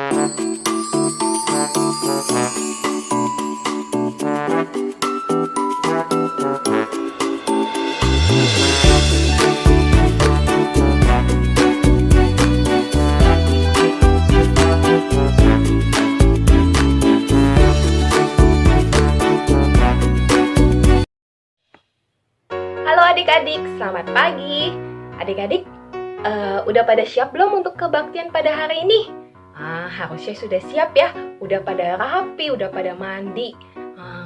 Halo adik-adik, selamat pagi. Adik-adik, udah pada siap belum untuk kebaktian pada hari ini? Harusnya sudah siap ya. Udah pada rapi, udah pada mandi.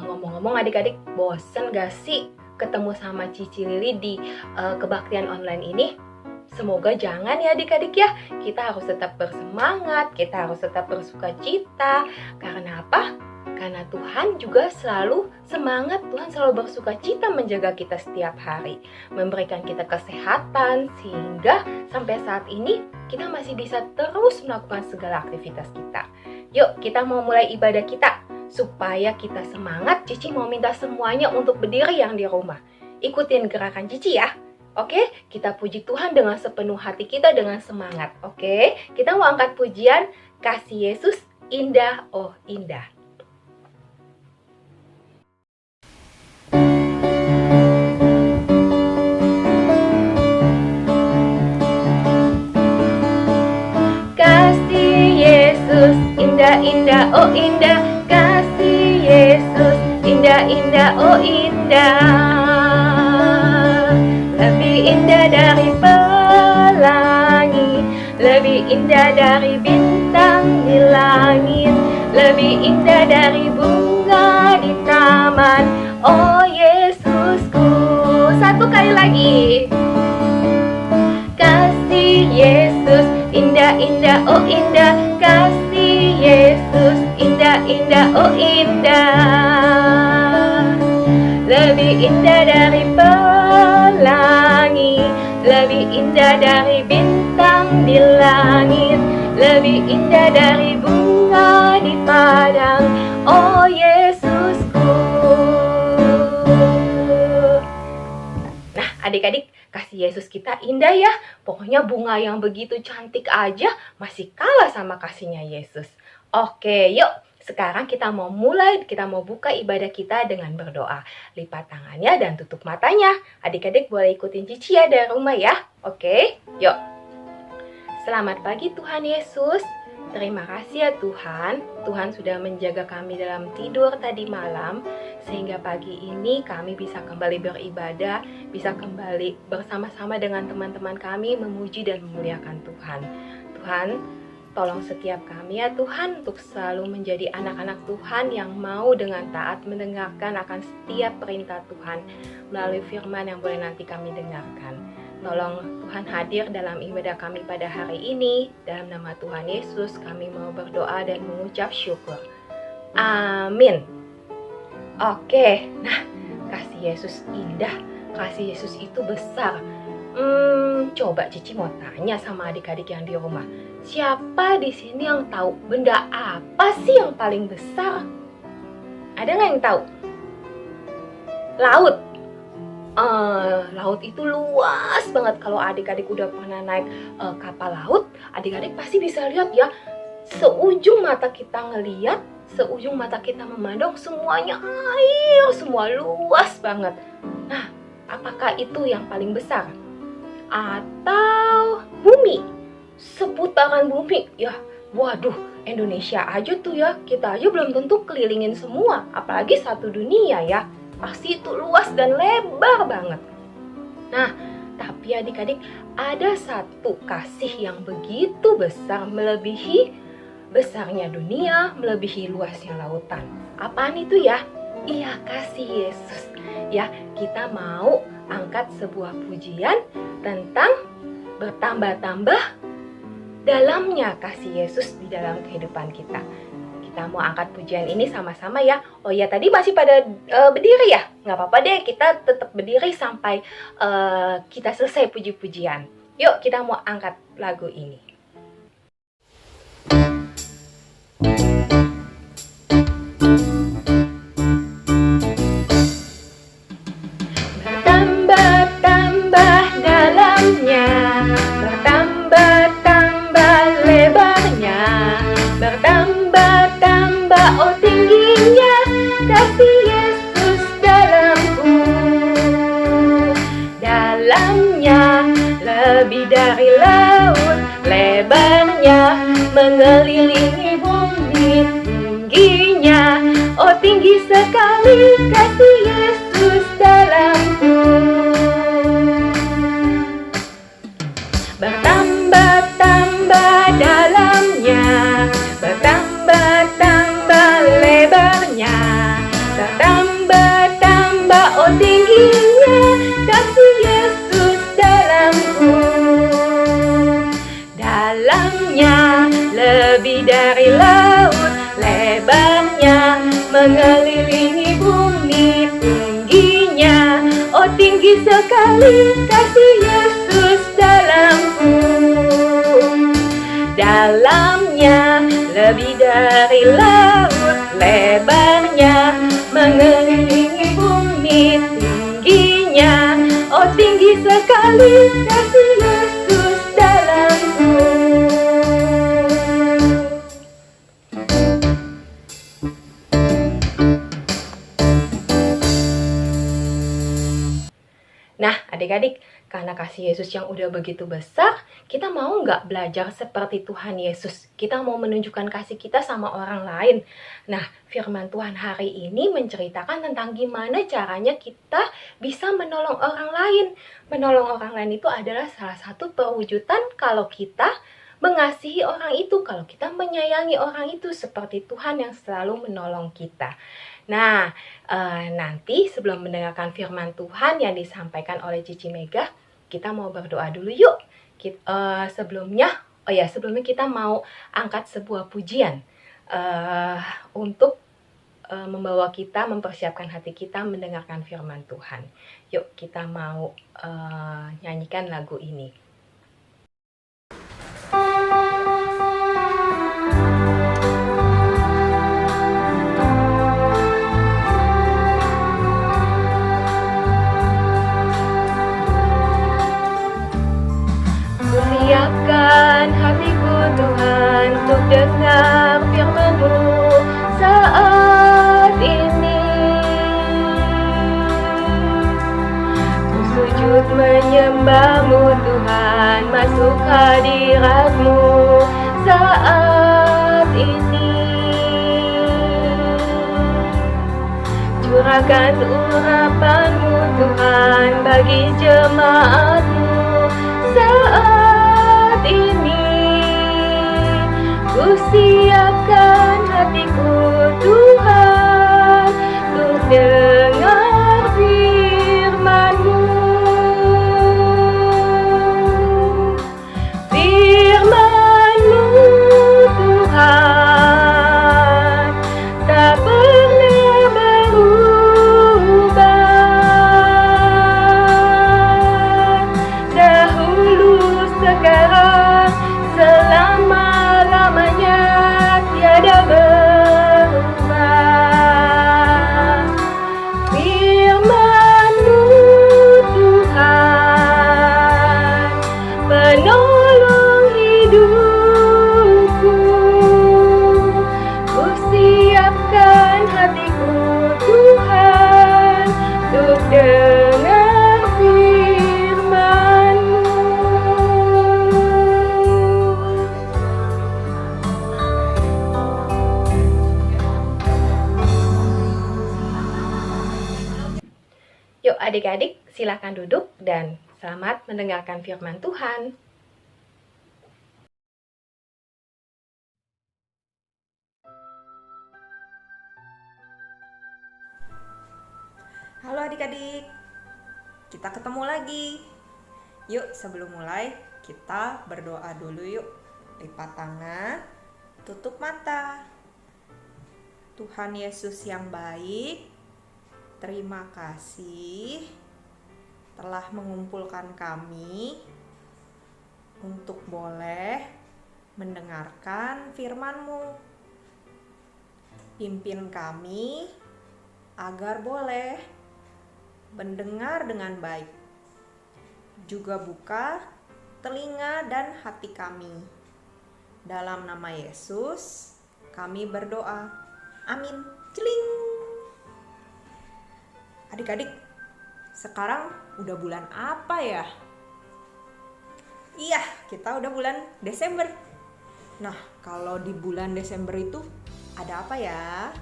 Ngomong-ngomong adik-adik, bosen gak sih ketemu sama Cici Lili di kebaktian online ini? Semoga jangan ya adik-adik ya. Kita harus tetap bersemangat, kita harus tetap bersukacita. Karena apa? Karena Tuhan juga selalu semangat, Tuhan selalu bersukacita menjaga kita setiap hari, memberikan kita kesehatan, sehingga sampai saat ini kita masih bisa terus melakukan segala aktivitas kita. Yuk kita mau mulai ibadah kita. Supaya kita semangat, Cici mau minta semuanya untuk berdiri yang di rumah. Ikutin gerakan Cici ya. Oke, kita puji Tuhan dengan sepenuh hati kita dengan semangat. Oke, kita mau angkat pujian, kasih Yesus indah, oh indah. Indah, oh indah, kasih Yesus, indah, indah, oh indah. Lebih indah dari pelangi, lebih indah dari bintang di langit, lebih indah dari bunga di taman, oh Yesusku. Satu kali lagi. Kasih Yesus, indah, indah, oh indah, kasih Yesus, indah, indah, oh indah. Lebih indah dari pelangi, lebih indah dari bintang di langit, lebih indah dari bunga di padang, oh Yesusku. Nah adik-adik, kasih Yesus kita indah ya. Pokoknya bunga yang begitu cantik aja masih kalah sama kasihnya Yesus. Oke, yuk. Sekarang kita mau mulai, kita mau buka ibadah kita dengan berdoa. Lipat tangannya dan tutup matanya. Adik-adik boleh ikutin Cici ya dari rumah ya. Oke, yuk. Selamat pagi Tuhan Yesus. Terima kasih ya Tuhan. Tuhan sudah menjaga kami dalam tidur tadi malam. Sehingga pagi ini kami bisa kembali beribadah, bisa kembali bersama-sama dengan teman-teman kami memuji dan memuliakan Tuhan. Tuhan, tolong setiap kami ya Tuhan untuk selalu menjadi anak-anak Tuhan yang mau dengan taat mendengarkan akan setiap perintah Tuhan melalui firman yang boleh nanti kami dengarkan. Tolong Tuhan hadir dalam ibadah kami pada hari ini. Dalam nama Tuhan Yesus kami mau berdoa dan mengucap syukur. Amin. Oke, nah kasih Yesus indah, kasih Yesus itu besar. Coba Cici mau tanya sama adik-adik yang di rumah. Siapa di sini yang tahu benda apa sih yang paling besar? Ada nggak yang tahu? Laut. Laut itu luas banget. Kalau adik-adik udah pernah naik kapal laut, adik-adik pasti bisa lihat ya. Seujung mata kita ngeliat, seujung mata kita memandang, semuanya air, semua luas banget. Nah, apakah itu yang paling besar? Atau bumi? Seputaran bumi? Ya, waduh, Indonesia aja tuh ya, kita aja belum tentu kelilingin semua, apalagi satu dunia ya. Pasti itu luas dan lebar banget. Nah, tapi adik-adik, ada satu kasih yang begitu besar, melebihi besarnya dunia, melebihi luasnya lautan. Apaan itu ya? Iya, kasih Yesus. Ya, kita mau angkat sebuah pujian tentang bertambah-tambah dalamnya kasih Yesus di dalam kehidupan kita. Kita mau angkat pujian ini sama-sama ya. Oh ya, tadi masih pada berdiri ya? Nggak apa-apa deh, kita tetap berdiri sampai kita selesai puji-pujian. Yuk, kita mau angkat lagu ini. Bertambah-tambah dalamnya, bertambah-tambah lebarnya, mengelilingi bumi tingginya. Oh tinggi sekali kasih Yesus dalamku. Bertambah-tambah dalamnya, bertambah-tambah lebarnya, bertambah-tambah oh tingginya kasih Yesus dalamku. Dalamnya lebih dari laut, lebarnya mengelilingi bumi tingginya. Oh tinggi sekali kasih Yesus dalamku. Dalamnya lebih dari laut, lebarnya mengelilingi bumi tingginya. Oh tinggi sekali kasih Yesus dalamku. Nah, adik-adik, karena kasih Yesus yang udah begitu besar, kita mau nggak belajar seperti Tuhan Yesus? Kita mau menunjukkan kasih kita sama orang lain. Nah, firman Tuhan hari ini menceritakan tentang gimana caranya kita bisa menolong orang lain. Menolong orang lain itu adalah salah satu perwujudan kalau kita mengasihi orang itu, kalau kita menyayangi orang itu seperti Tuhan yang selalu menolong kita. Nah, nanti sebelum mendengarkan firman Tuhan yang disampaikan oleh Cici Mega, kita mau berdoa dulu yuk. Sebelumnya kita mau angkat sebuah pujian untuk membawa kita, mempersiapkan hati kita mendengarkan firman Tuhan. Yuk kita mau nyanyikan lagu ini. Siapkan hatiku Tuhan untuk dengar firman-Mu saat ini. Ku sujud menyembah-Mu Tuhan, masuk hadirat-Mu saat ini. Curahkan urapan-Mu Tuhan bagi jemaat-Mu saat ini. Ku siapkan hatiku Tuhan untuk dengar firman-Mu. Firman-Mu Tuhan tak pernah berubah. Sekarang selama-lamanya tiada berubah. Firman-Mu Tuhan penolong hidupku. Ku siapkan hatiku Tuhan untuk dengar firman-Mu. Yuk adik-adik, silakan duduk dan selamat mendengarkan firman Tuhan. Halo adik-adik, kita ketemu lagi. Yuk sebelum mulai kita berdoa dulu yuk. Lipat tangan, tutup mata. Tuhan Yesus yang baik, terima kasih telah mengumpulkan kami untuk boleh mendengarkan firman-Mu. Pimpin kami agar boleh mendengar dengan baik. Juga buka telinga dan hati kami. Dalam nama Yesus kami berdoa. Amin. Celing. Adik-adik, sekarang udah bulan apa ya? Iya, kita udah bulan Desember. Nah, kalau di bulan Desember itu ada apa ya?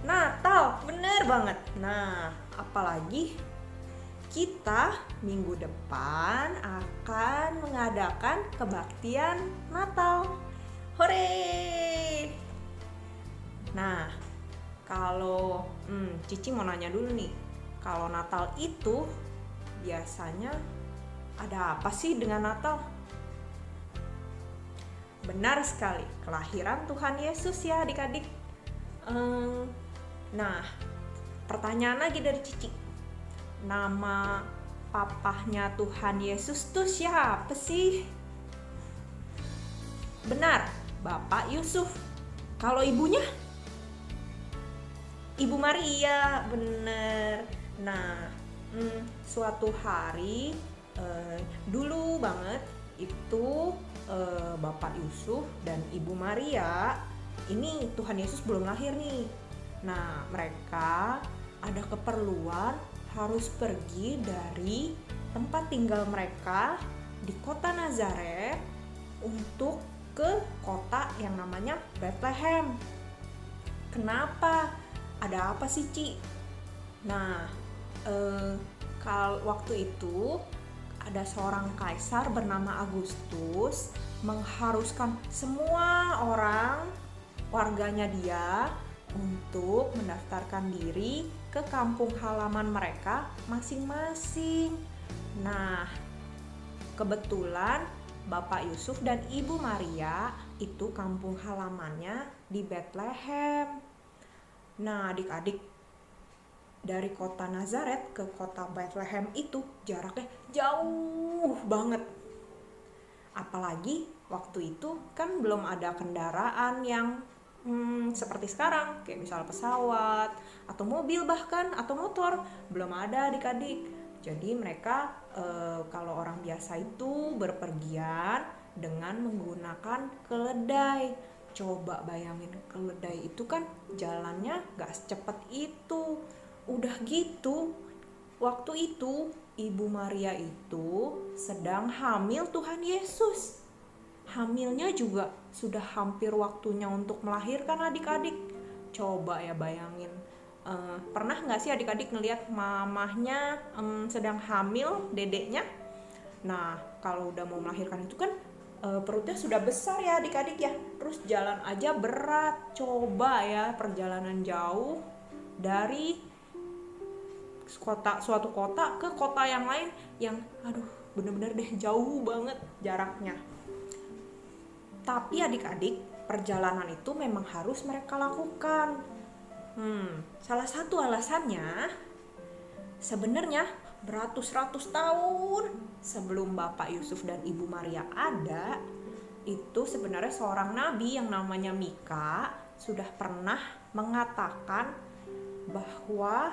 Natal, bener banget. Nah, apalagi kita minggu depan akan mengadakan kebaktian Natal. Hore! Nah, kalau Cici mau nanya dulu nih. Kalau Natal itu biasanya ada apa sih dengan Natal? Benar sekali, kelahiran Tuhan Yesus ya adik-adik. Nah, pertanyaan lagi dari Cici. Nama papahnya Tuhan Yesus tuh siapa sih? Benar, Bapak Yusuf. Kalau ibunya? Ibu Maria, bener. Nah, suatu hari dulu banget itu Bapak Yusuf dan Ibu Maria, ini Tuhan Yesus belum lahir nih. Nah, mereka ada keperluan harus pergi dari tempat tinggal mereka di kota Nazaret untuk ke kota yang namanya Bethlehem. Kenapa? Ada apa sih, Ci? Nah, waktu itu ada seorang kaisar bernama Agustus mengharuskan semua orang warganya dia untuk mendaftarkan diri ke kampung halaman mereka masing-masing. Nah, kebetulan Bapak Yusuf dan Ibu Maria itu kampung halamannya di Bethlehem. Nah, adik-adik, dari kota Nazaret ke kota Bethlehem itu jaraknya jauh banget. Apalagi waktu itu kan belum ada kendaraan yang seperti sekarang, kayak misal pesawat atau mobil bahkan atau motor, belum ada adik-adik. Jadi mereka kalau orang biasa itu berpergian dengan menggunakan keledai. Coba bayangin, keledai itu kan jalannya gak secepat itu. Udah gitu, waktu itu Ibu Maria itu sedang hamil Tuhan Yesus. Hamilnya juga sudah hampir waktunya untuk melahirkan adik-adik. Coba ya bayangin, pernah gak sih adik-adik ngelihat mamahnya sedang hamil dedeknya? Nah, kalau udah mau melahirkan itu kan perutnya sudah besar ya adik-adik ya. Terus jalan aja berat. Coba ya, perjalanan jauh dari suatu kota ke kota yang lain yang bener-bener deh jauh banget jaraknya. Tapi adik-adik, perjalanan itu memang harus mereka lakukan. Salah satu alasannya sebenarnya beratus-ratus tahun sebelum Bapak Yusuf dan Ibu Maria ada, itu sebenarnya seorang nabi yang namanya Mika sudah pernah mengatakan bahwa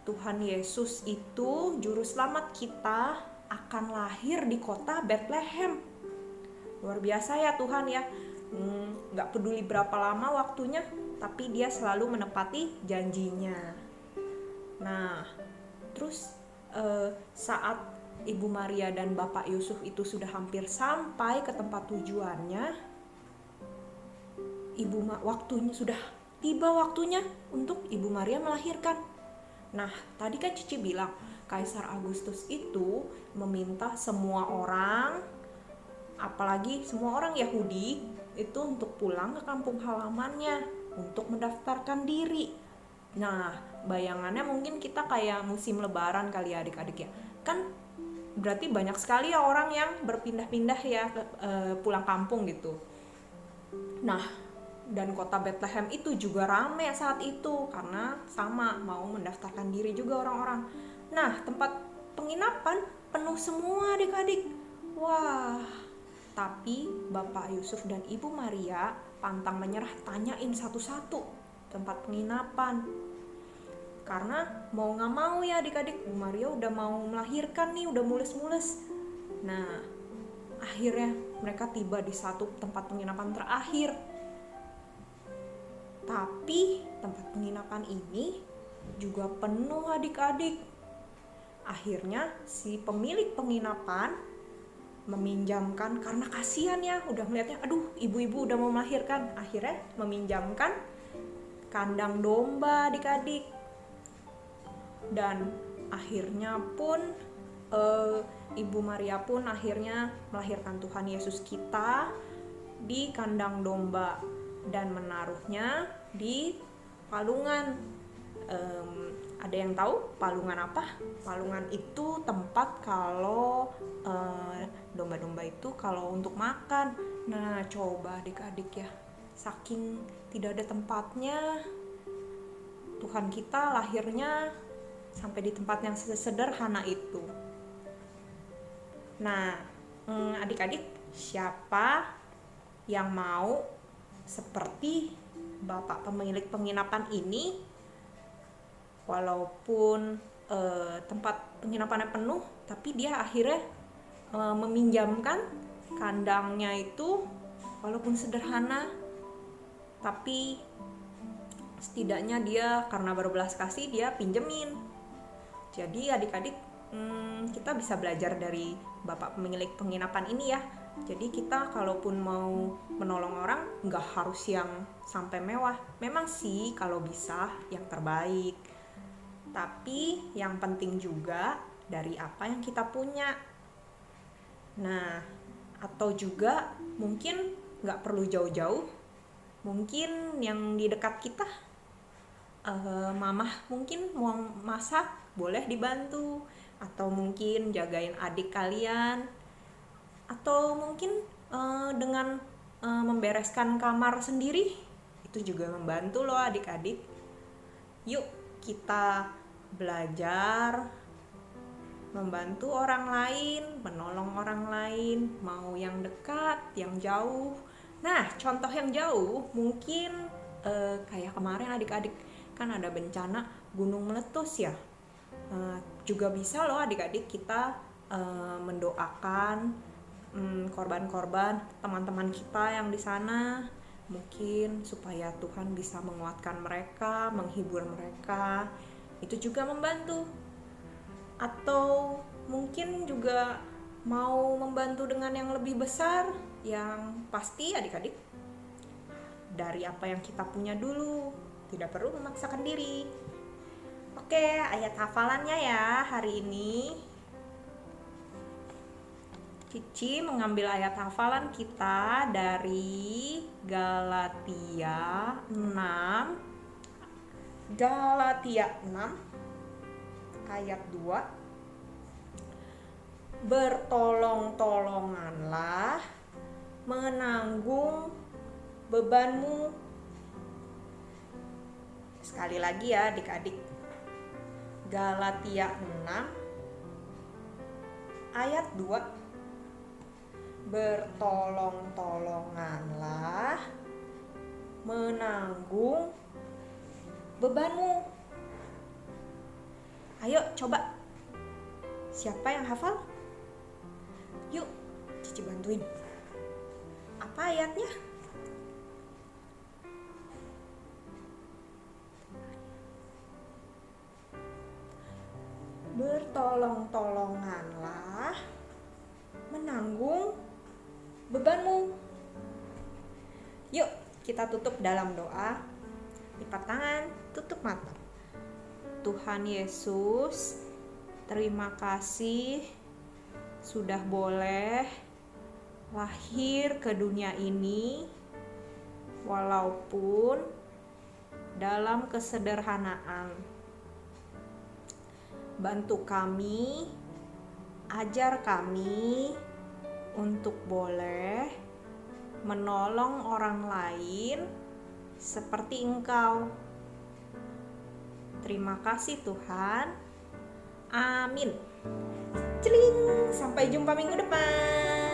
Tuhan Yesus itu juru selamat kita akan lahir di kota Bethlehem. Luar biasa ya Tuhan ya, gak peduli berapa lama waktunya, tapi dia selalu menepati janjinya. Nah, terus saat Ibu Maria dan Bapak Yusuf itu sudah hampir sampai ke tempat tujuannya, sudah tiba waktunya untuk Ibu Maria melahirkan. Nah, tadi kan Cici bilang Kaisar Agustus itu meminta semua orang, apalagi semua orang Yahudi itu untuk pulang ke kampung halamannya untuk mendaftarkan diri. Nah, bayangannya mungkin kita kayak musim lebaran kali ya adik-adik ya. Kan berarti banyak sekali ya orang yang berpindah-pindah ya pulang kampung gitu. Nah, dan kota Bethlehem itu juga ramai saat itu karena sama mau mendaftarkan diri juga orang-orang. Nah, tempat penginapan penuh semua adik-adik. Wah, tapi Bapak Yusuf dan Ibu Maria pantang menyerah, tanyain satu-satu tempat penginapan. Karena mau gak mau ya adik-adik, Bu Maria udah mau melahirkan nih, udah mules-mules. Nah, akhirnya mereka tiba di satu tempat penginapan terakhir. Tapi tempat penginapan ini juga penuh adik-adik. Akhirnya si pemilik penginapan meminjamkan karena kasihan ya, udah melihatnya aduh ibu-ibu udah mau melahirkan, akhirnya meminjamkan kandang domba adik-adik. Dan akhirnya pun Ibu Maria pun akhirnya melahirkan Tuhan Yesus kita di kandang domba dan menaruhnya di palungan. Ada yang tahu palungan apa? Palungan itu tempat kalau domba-domba itu kalau untuk makan. Nah, coba adik-adik ya, saking tidak ada tempatnya, Tuhan kita lahirnya sampai di tempat yang sederhana itu. Nah, adik-adik, siapa yang mau seperti Bapak pemilik penginapan ini? Walaupun tempat penginapannya penuh, tapi dia akhirnya meminjamkan kandangnya itu, walaupun sederhana, tapi setidaknya dia karena berbelas kasih dia pinjemin. Jadi adik-adik, kita bisa belajar dari Bapak pemilik penginapan ini ya. Jadi kita kalaupun mau menolong orang nggak harus yang sampai mewah. Memang sih kalau bisa yang terbaik, tapi yang penting juga dari apa yang kita punya. Nah, atau juga mungkin nggak perlu jauh-jauh, mungkin yang di dekat kita, mamah mungkin mau masak, boleh dibantu, atau mungkin jagain adik kalian, atau mungkin dengan membereskan kamar sendiri, itu juga membantu loh adik-adik. Yuk kita belajar membantu orang lain, menolong orang lain, mau yang dekat, yang jauh. Nah, contoh yang jauh mungkin kayak kemarin adik-adik kan ada bencana gunung meletus ya. Juga bisa loh adik-adik kita mendoakan korban-korban teman-teman kita yang di sana, mungkin supaya Tuhan bisa menguatkan mereka, menghibur mereka. Itu juga membantu. Atau mungkin juga mau membantu dengan yang lebih besar, yang pasti adik-adik dari apa yang kita punya dulu, tidak perlu memaksakan diri. Oke, ayat hafalannya ya hari ini. Cici mengambil ayat hafalan kita dari Galatia 6 ayat 2. Bertolong-tolonganlah menanggung bebanmu. Sekali lagi ya adik-adik. Galatia 6 ayat 2. Bertolong-tolonganlah menanggung bebanmu. Ayo coba, siapa yang hafal? Yuk, Cici bantuin. Apa ayatnya? Bertolong-tolonganlah menanggung bebanmu. Yuk, kita tutup dalam doa. Lipat tangan, tutup mata. Tuhan Yesus, terima kasih sudah boleh lahir ke dunia ini, walaupun dalam kesederhanaan. Bantu kami, ajar kami untuk boleh menolong orang lain seperti Engkau. Terima kasih Tuhan. Amin. Celing, sampai jumpa minggu depan.